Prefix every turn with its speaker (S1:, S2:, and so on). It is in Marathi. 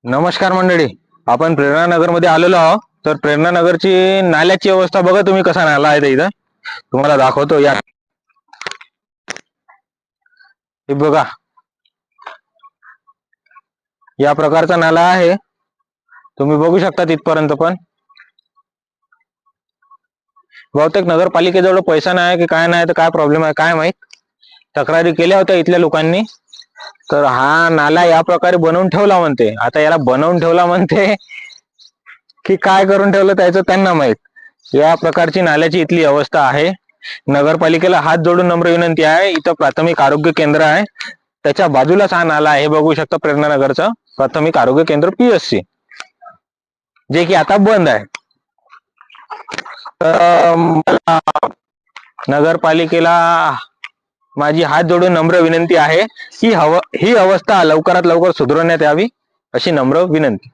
S1: नमस्कार मंडळी. आपण प्रेरणा नगर मध्ये आलेलो आहोत. तर प्रेरणा नगरची नाल्याची अवस्था बघा तुम्ही, कसा नाला आहे इथं. तुम्हाला दाखवतो या. हे बघा, या प्रकारचा नाला आहे. तुम्ही बघू शकता तिथपर्यंत. पण बहुतेक नगरपालिकेजवळ पैसा नाही की काय नाही, तर काय प्रॉब्लेम आहे काय माहित. तक्रारी केल्या होत्या इथल्या लोकांनी. तर हा नाला या प्रकारे बनवून ठेवला म्हणते. आता याला बनवून ठेवला म्हणते की काय करून ठेवलं त्याचं त्यांना माहित. या प्रकारची नाल्याची इथली अवस्था आहे. नगरपालिकेला हात जोडून नम्र विनंती आहे. इथं प्राथमिक आरोग्य केंद्र आहे, त्याच्या बाजूलाच हा नाला आहे. बघू शकता प्रेरणा नगरचं प्राथमिक आरोग्य केंद्र PSC, जे की आता बंद आहे. तर नगरपालिकेला माझी हात जोडून नम्र विनंती आहे की ही अवस्था लवकरात लवकर सुधारण्यात यावी, अशी नम्र विनंती.